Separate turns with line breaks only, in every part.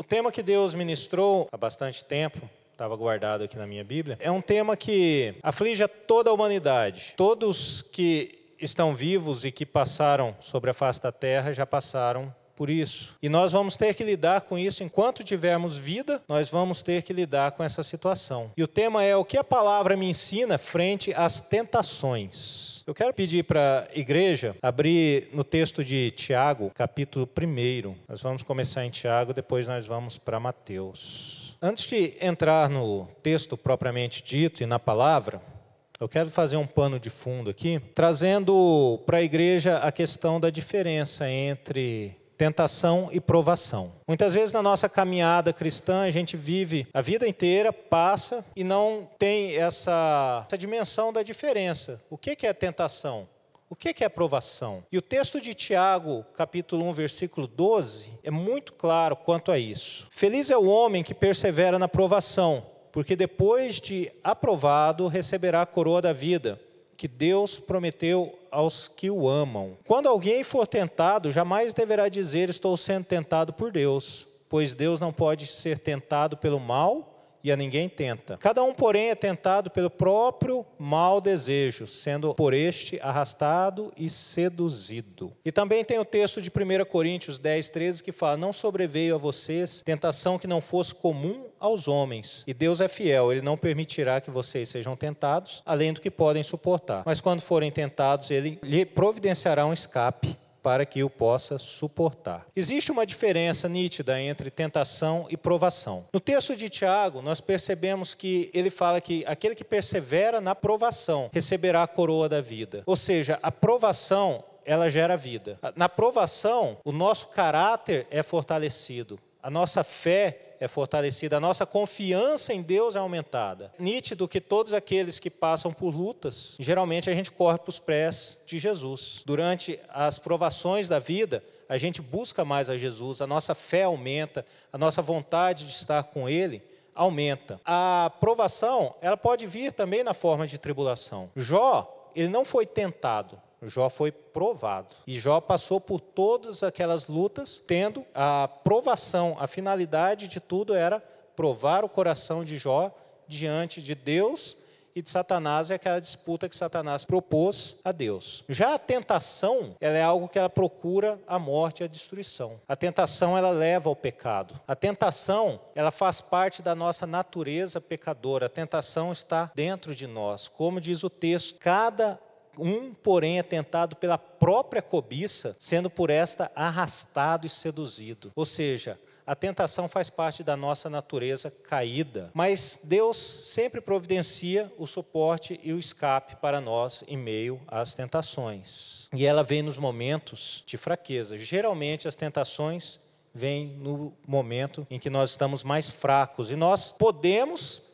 O tema que Deus ministrou há bastante tempo, estava guardado aqui na minha Bíblia, é um tema que aflige a toda a humanidade. Todos que estão vivos e que passaram sobre a face da terra já passaram por isso. E nós vamos ter que lidar com isso enquanto tivermos vida, nós vamos ter que lidar com essa situação. E o tema é o que a palavra me ensina frente às tentações. Eu quero pedir para a igreja abrir no texto de Tiago, capítulo 1. Nós vamos começar em Tiago, depois nós vamos para Mateus. Antes de entrar no texto propriamente dito e na palavra, eu quero fazer um pano de fundo aqui, trazendo para a igreja a questão da diferença entre tentação e provação. Muitas vezes na nossa caminhada cristã a gente vive a vida inteira, passa e não tem essa dimensão da diferença. O que é tentação? O que é provação? E o texto de Tiago, capítulo 1, versículo 12, é muito claro quanto a isso. Feliz é o homem que persevera na provação, porque depois de aprovado receberá a coroa da vida, que Deus prometeu aos que o amam. Quando alguém for tentado, jamais deverá dizer: estou sendo tentado por Deus, pois Deus não pode ser tentado pelo mal e a ninguém tenta. Cada um, porém, é tentado pelo próprio mau desejo, sendo por este arrastado e seduzido. E também tem o texto de 1 Coríntios 10, 13, que fala: não sobreveio a vocês tentação que não fosse comum aos homens. E Deus é fiel, Ele não permitirá que vocês sejam tentados, além do que podem suportar. Mas quando forem tentados, Ele lhe providenciará um escape, para que o possa suportar. Existe uma diferença nítida entre tentação e provação. No texto de Tiago, nós percebemos que ele fala que aquele que persevera na provação receberá a coroa da vida. Ou seja, a provação, ela gera vida. Na provação, o nosso caráter é fortalecido, a nossa fé é fortalecida, a nossa confiança em Deus é aumentada. Nítido que todos aqueles que passam por lutas, geralmente a gente corre para os pés de Jesus. Durante as provações da vida, a gente busca mais a Jesus, a nossa fé aumenta, a nossa vontade de estar com Ele aumenta. A provação, ela pode vir também na forma de tribulação. Jó, ele não foi tentado, Jó foi provado. E Jó passou por todas aquelas lutas, tendo a provação, a finalidade de tudo era provar o coração de Jó diante de Deus e de Satanás, e aquela disputa que Satanás propôs a Deus. Já a tentação, ela é algo que ela procura a morte e a destruição. A tentação, ela leva ao pecado. A tentação, ela faz parte da nossa natureza pecadora. A tentação está dentro de nós. Como diz o texto, cada um, porém, é tentado pela própria cobiça, sendo por esta arrastado e seduzido. Ou seja, a tentação faz parte da nossa natureza caída. Mas Deus sempre providencia o suporte e o escape para nós em meio às tentações. E ela vem nos momentos de fraqueza. Geralmente as tentações vêm no momento em que nós estamos mais fracos. E nós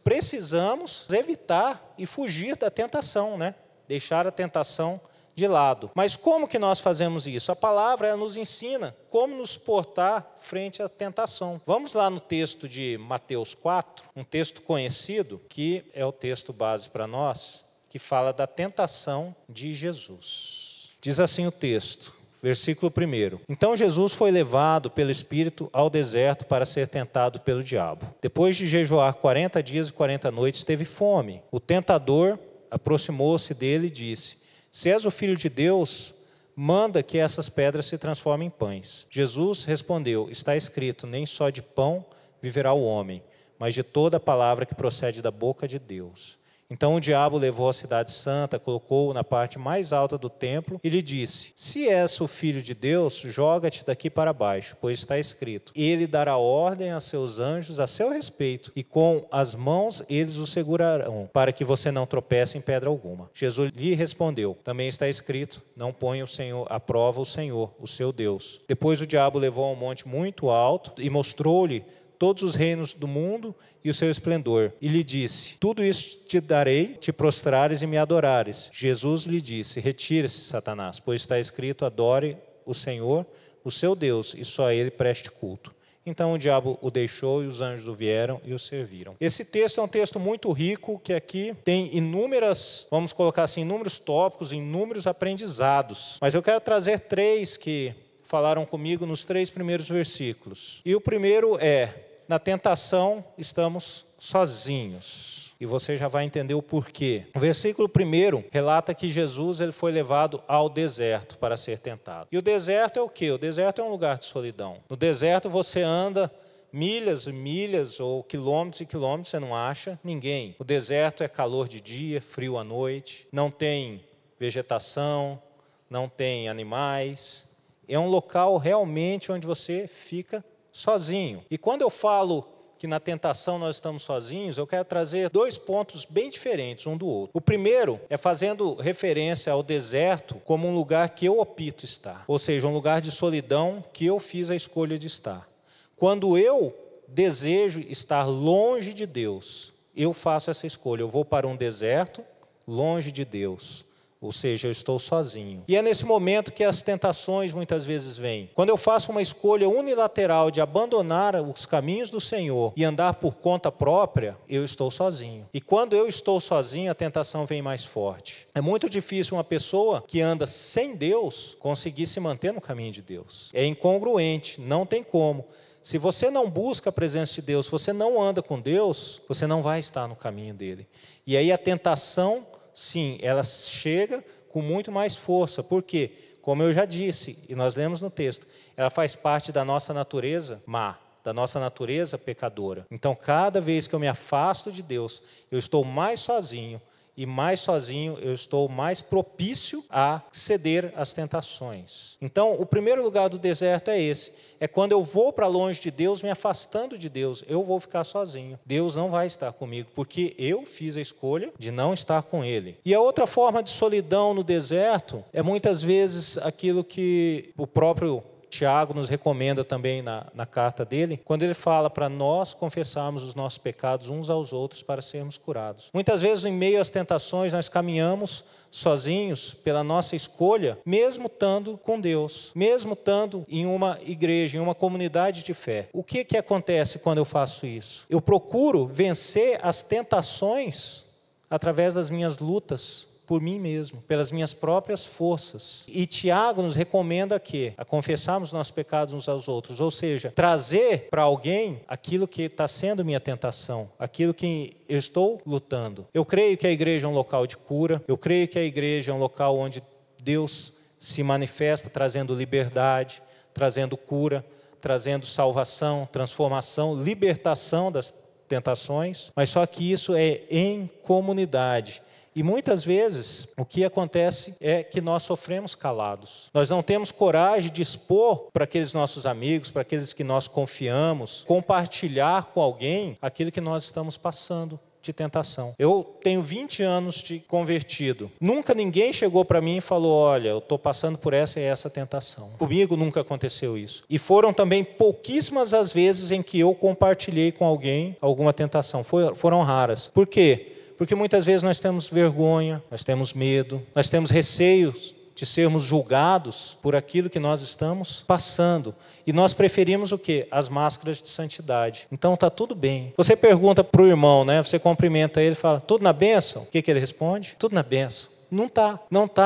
precisamos evitar e fugir da tentação, né? Deixar a tentação de lado. Mas como que nós fazemos isso? A palavra ela nos ensina como nos portar frente à tentação. Vamos lá no texto de Mateus 4, um texto conhecido, que é o texto base para nós, que fala da tentação de Jesus. Diz assim o texto, versículo 1. Então Jesus foi levado pelo Espírito ao deserto para ser tentado pelo diabo. Depois de jejuar 40 dias e 40 noites, teve fome. O tentador aproximou-se dele e disse: se és o Filho de Deus, manda que essas pedras se transformem em pães. Jesus respondeu: está escrito, nem só de pão viverá o homem, mas de toda a palavra que procede da boca de Deus. Então o diabo levou a cidade santa, colocou-o na parte mais alta do templo e lhe disse: se és o Filho de Deus, joga-te daqui para baixo, pois está escrito: ele dará ordem a seus anjos a seu respeito, e com as mãos eles o segurarão, para que você não tropece em pedra alguma. Jesus lhe respondeu: também está escrito, não ponha o Senhor à prova o Senhor, o seu Deus. Depois o diabo levou a um monte muito alto e mostrou-lhe todos os reinos do mundo e o seu esplendor. E lhe disse: tudo isso te darei, te prostrares e me adorares. Jesus lhe disse: retire-se, Satanás, pois está escrito: adore o Senhor, o seu Deus, e só a Ele preste culto. Então o diabo o deixou e os anjos o vieram e o serviram. Esse texto é um texto muito rico, que aqui tem inúmeras, vamos colocar assim, inúmeros tópicos, inúmeros aprendizados. Mas eu quero trazer 3 que falaram comigo nos 3 primeiros versículos. E o primeiro é: na tentação estamos sozinhos. E você já vai entender o porquê. O versículo 1 relata que Jesus ele foi levado ao deserto para ser tentado. E o deserto é o quê? O deserto é um lugar de solidão. No deserto você anda milhas e milhas ou quilômetros e quilômetros, você não acha ninguém. O deserto é calor de dia, frio à noite, não tem vegetação, não tem animais. É um local realmente onde você fica sozinho. E quando eu falo que na tentação nós estamos sozinhos, eu quero trazer 2 pontos bem diferentes um do outro. O primeiro é fazendo referência ao deserto como um lugar que eu opto estar, ou seja, um lugar de solidão que eu fiz a escolha de estar. Quando eu desejo estar longe de Deus, eu faço essa escolha, eu vou para um deserto longe de Deus. Ou seja, eu estou sozinho. E é nesse momento que as tentações muitas vezes vêm. Quando eu faço uma escolha unilateral de abandonar os caminhos do Senhor e andar por conta própria, eu estou sozinho. E quando eu estou sozinho, a tentação vem mais forte. É muito difícil uma pessoa que anda sem Deus conseguir se manter no caminho de Deus. É incongruente, não tem como. Se você não busca a presença de Deus, se você não anda com Deus, você não vai estar no caminho dele. E aí a tentação, sim, ela chega com muito mais força. Por quê? Como eu já disse, e nós lemos no texto, ela faz parte da nossa natureza má, da nossa natureza pecadora. Então, cada vez que eu me afasto de Deus, eu estou mais sozinho, e mais sozinho eu estou mais propício a ceder às tentações. Então, o primeiro lugar do deserto é esse. É quando eu vou para longe de Deus, me afastando de Deus, eu vou ficar sozinho. Deus não vai estar comigo, porque eu fiz a escolha de não estar com Ele. E a outra forma de solidão no deserto é muitas vezes aquilo que o próprio Tiago nos recomenda também na carta dele, quando ele fala para nós confessarmos os nossos pecados uns aos outros para sermos curados. Muitas vezes, em meio às tentações, nós caminhamos sozinhos pela nossa escolha, mesmo estando com Deus, mesmo estando em uma igreja, em uma comunidade de fé. O que acontece quando eu faço isso? Eu procuro vencer as tentações através das minhas lutas por mim mesmo, pelas minhas próprias forças. E Tiago nos recomenda a confessarmos nossos pecados uns aos outros, ou seja, trazer para alguém aquilo que está sendo minha tentação, aquilo que eu estou lutando. Eu creio que a igreja é um local de cura, eu creio que a igreja é um local onde Deus se manifesta trazendo liberdade, trazendo cura, trazendo salvação, transformação, libertação das tentações, mas só que isso é em comunidade. E muitas vezes o que acontece é que nós sofremos calados. Nós não temos coragem de expor para aqueles nossos amigos, para aqueles que nós confiamos, compartilhar com alguém aquilo que nós estamos passando de tentação. Eu tenho 20 anos de convertido. Nunca ninguém chegou para mim e falou: olha, eu estou passando por essa e essa tentação. Comigo nunca aconteceu isso. E foram também pouquíssimas as vezes em que eu compartilhei com alguém alguma tentação. Foram raras. Por quê? Porque muitas vezes nós temos vergonha, nós temos medo, nós temos receios de sermos julgados por aquilo que nós estamos passando. E nós preferimos o quê? As máscaras de santidade. Então está tudo bem. Você pergunta para o irmão, né? Você cumprimenta ele e fala: tudo na bênção? O que ele responde? Tudo na bênção. Não está.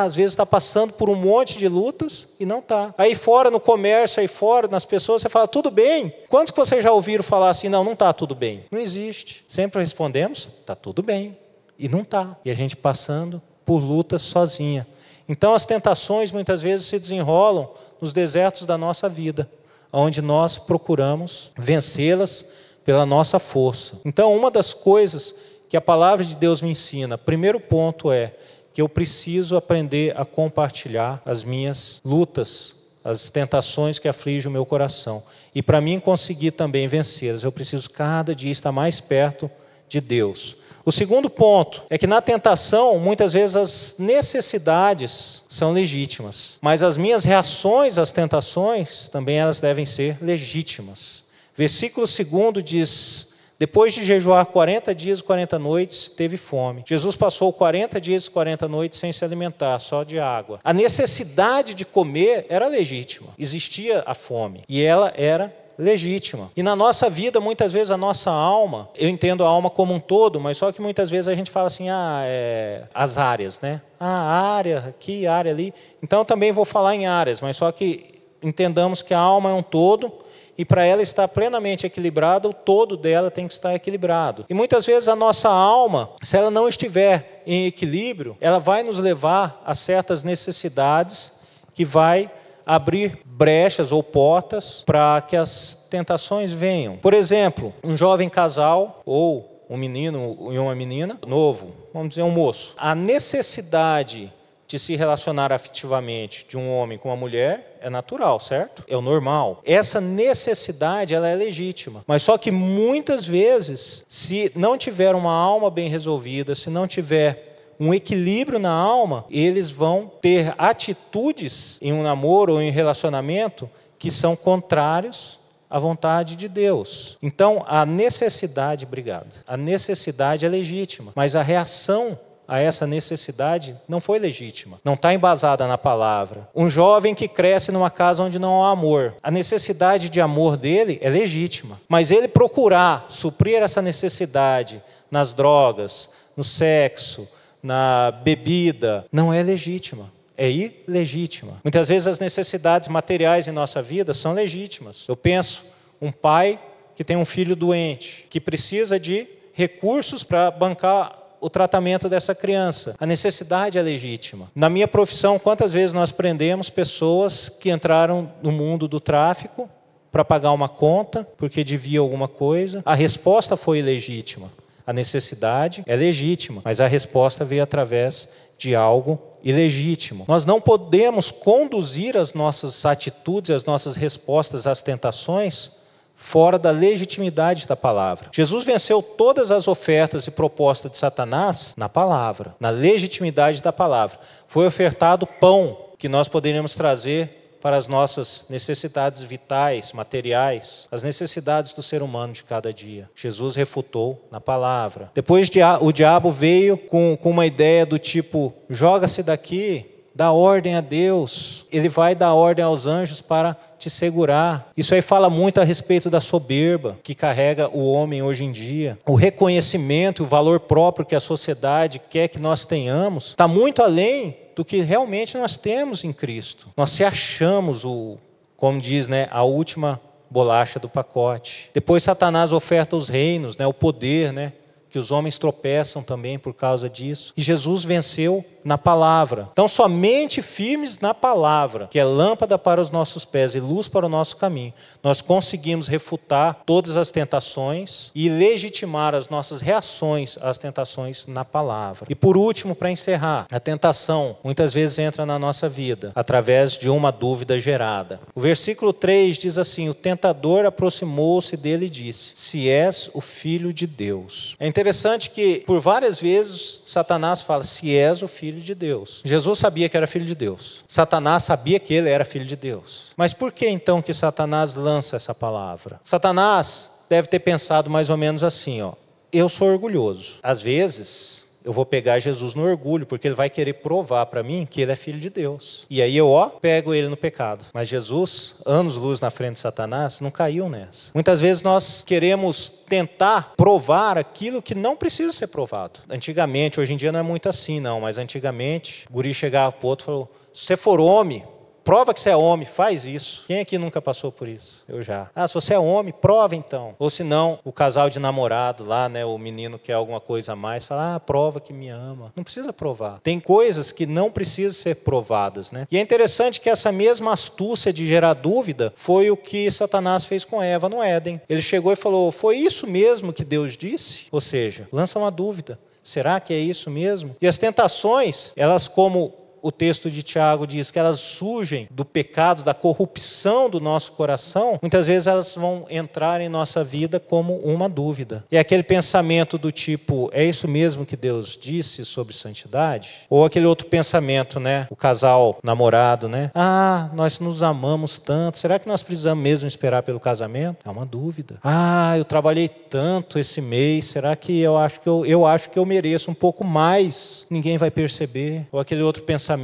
Às vezes está passando por um monte de lutas e não está. Aí fora no comércio, aí fora nas pessoas, você fala: tudo bem? Quantos que vocês já ouviram falar assim: não está tudo bem? Não existe. Sempre respondemos: está tudo bem. E não está. E a gente passando por lutas sozinha. Então as tentações muitas vezes se desenrolam nos desertos da nossa vida, onde nós procuramos vencê-las pela nossa força. Então uma das coisas que a palavra de Deus me ensina, primeiro ponto é que eu preciso aprender a compartilhar as minhas lutas, as tentações que afligem o meu coração. E para mim conseguir também vencê-las, eu preciso cada dia estar mais perto de Deus. O segundo ponto é que na tentação, muitas vezes as necessidades são legítimas, mas as minhas reações às tentações também elas devem ser legítimas. Versículo 2 diz: depois de jejuar 40 dias e 40 noites, teve fome. Jesus passou 40 dias e 40 noites sem se alimentar, só de água. A necessidade de comer era legítima, existia a fome, e ela era legítima. E na nossa vida, muitas vezes a nossa alma, eu entendo a alma como um todo, mas só que muitas vezes a gente fala assim: as áreas, né? Área aqui, área ali. Então eu também vou falar em áreas, mas só que entendamos que a alma é um todo, e para ela estar plenamente equilibrada, o todo dela tem que estar equilibrado. E muitas vezes a nossa alma, se ela não estiver em equilíbrio, ela vai nos levar a certas necessidades que vai abrir brechas ou portas para que as tentações venham. Por exemplo, um jovem casal ou um menino e uma menina novo, vamos dizer um moço. A necessidade de se relacionar afetivamente de um homem com uma mulher é natural, certo? É o normal. Essa necessidade, ela é legítima. Mas só que muitas vezes, se não tiver uma alma bem resolvida, se não tiver um equilíbrio na alma, eles vão ter atitudes em um namoro ou em um relacionamento que são contrários à vontade de Deus. Então, a necessidade é legítima, mas a reação a essa necessidade não foi legítima, não está embasada na palavra. Um jovem que cresce numa casa onde não há amor, a necessidade de amor dele é legítima, mas ele procurar suprir essa necessidade nas drogas, no sexo, na bebida, não é legítima, é ilegítima. Muitas vezes as necessidades materiais em nossa vida são legítimas. Eu penso, um pai que tem um filho doente, que precisa de recursos para bancar o tratamento dessa criança. A necessidade é legítima. Na minha profissão, quantas vezes nós prendemos pessoas que entraram no mundo do tráfico para pagar uma conta, porque devia alguma coisa? A resposta foi ilegítima. A necessidade é legítima, mas a resposta veio através de algo ilegítimo. Nós não podemos conduzir as nossas atitudes, as nossas respostas às tentações fora da legitimidade da palavra. Jesus venceu todas as ofertas e propostas de Satanás na palavra, na legitimidade da palavra. Foi ofertado pão que nós poderíamos trazer para as nossas necessidades vitais, materiais, as necessidades do ser humano de cada dia. Jesus refutou na palavra. Depois o diabo veio com uma ideia do tipo, joga-se daqui, dá ordem a Deus, ele vai dar ordem aos anjos para te segurar. Isso aí fala muito a respeito da soberba que carrega o homem hoje em dia. O reconhecimento, o valor próprio que a sociedade quer que nós tenhamos, está muito além do que realmente nós temos em Cristo. Nós se achamos, como diz, a última bolacha do pacote. Depois Satanás oferta os reinos, o poder, que os homens tropeçam também por causa disso. E Jesus venceu na palavra. Então, somente firmes na palavra, que é lâmpada para os nossos pés e luz para o nosso caminho, nós conseguimos refutar todas as tentações e legitimar as nossas reações às tentações na palavra. E por último, para encerrar, a tentação muitas vezes entra na nossa vida através de uma dúvida gerada. O versículo 3 diz assim, o tentador aproximou-se dele e disse, se és o Filho de Deus. É interessante que por várias vezes Satanás fala, se és o Filho de Deus. Jesus sabia que era filho de Deus. Satanás sabia que ele era filho de Deus. Mas por que então que Satanás lança essa palavra? Satanás deve ter pensado mais ou menos assim, eu sou orgulhoso. Às vezes eu vou pegar Jesus no orgulho, porque ele vai querer provar para mim que ele é filho de Deus. E aí eu, pego ele no pecado. Mas Jesus, anos-luz na frente de Satanás, não caiu nessa. Muitas vezes nós queremos tentar provar aquilo que não precisa ser provado. Antigamente, hoje em dia não é muito assim não, mas antigamente, o guri chegava para o outro e falou, se você for homem, prova que você é homem, faz isso. Quem aqui nunca passou por isso? Eu já. Se você é homem, prova então. Ou se não, o casal de namorado lá, o menino quer alguma coisa a mais, fala, prova que me ama. Não precisa provar. Tem coisas que não precisam ser provadas, E é interessante que essa mesma astúcia de gerar dúvida foi o que Satanás fez com Eva no Éden. Ele chegou e falou, foi isso mesmo que Deus disse? Ou seja, lança uma dúvida. Será que é isso mesmo? E as tentações, elas como o texto de Tiago diz que elas surgem do pecado, da corrupção do nosso coração, muitas vezes elas vão entrar em nossa vida como uma dúvida. E aquele pensamento do tipo, é isso mesmo que Deus disse sobre santidade? Ou aquele outro pensamento, o casal namorado, nós nos amamos tanto, será que nós precisamos mesmo esperar pelo casamento? É uma dúvida. Eu trabalhei tanto esse mês, será que eu acho que eu mereço um pouco mais? Ninguém vai perceber. Ou aquele outro pensamento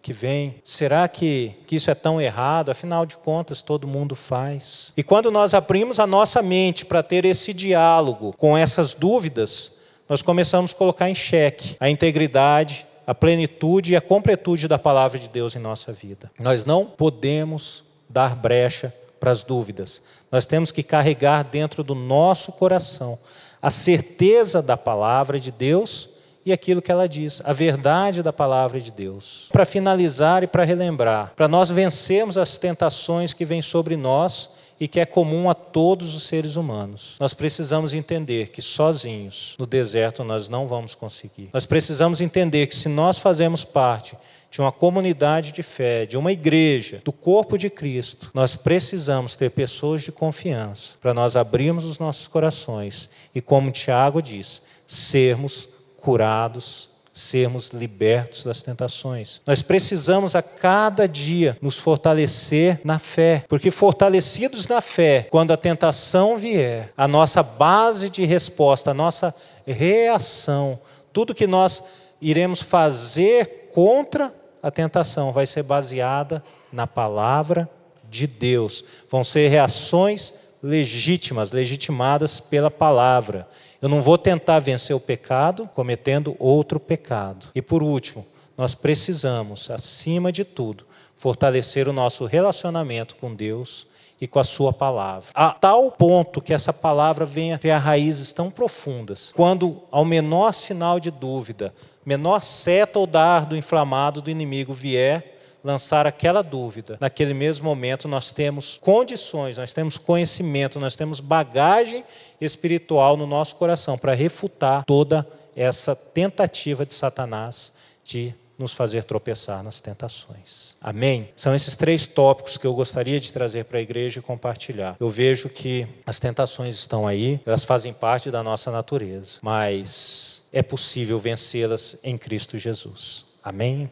que vem, será que isso é tão errado? Afinal de contas, todo mundo faz. E quando nós abrimos a nossa mente para ter esse diálogo com essas dúvidas, nós começamos a colocar em xeque a integridade, a plenitude e a completude da palavra de Deus em nossa vida. Nós não podemos dar brecha para as dúvidas. Nós temos que carregar dentro do nosso coração a certeza da palavra de Deus e aquilo que ela diz, a verdade da palavra de Deus. Para finalizar e para relembrar, para nós vencermos as tentações que vêm sobre nós e que é comum a todos os seres humanos, nós precisamos entender que sozinhos, no deserto, nós não vamos conseguir. Nós precisamos entender que se nós fazemos parte de uma comunidade de fé, de uma igreja, do corpo de Cristo, nós precisamos ter pessoas de confiança para nós abrirmos os nossos corações e, como Tiago diz, sermos curados, sermos libertos das tentações. Nós precisamos a cada dia nos fortalecer na fé, porque fortalecidos na fé, quando a tentação vier, a nossa base de resposta, a nossa reação, tudo que nós iremos fazer contra a tentação vai ser baseada na palavra de Deus. Vão ser reações legítimas, legitimadas pela palavra. Eu não vou tentar vencer o pecado cometendo outro pecado. E por último, nós precisamos, acima de tudo, fortalecer o nosso relacionamento com Deus e com a sua palavra. A tal ponto que essa palavra venha criar raízes tão profundas, quando ao menor sinal de dúvida, menor seta ou dardo inflamado do inimigo vier lançar aquela dúvida, naquele mesmo momento nós temos condições, nós temos conhecimento, nós temos bagagem espiritual no nosso coração para refutar toda essa tentativa de Satanás de nos fazer tropeçar nas tentações. Amém? São esses 3 tópicos que eu gostaria de trazer para a igreja e compartilhar. Eu vejo que as tentações estão aí, elas fazem parte da nossa natureza, mas é possível vencê-las em Cristo Jesus. Amém?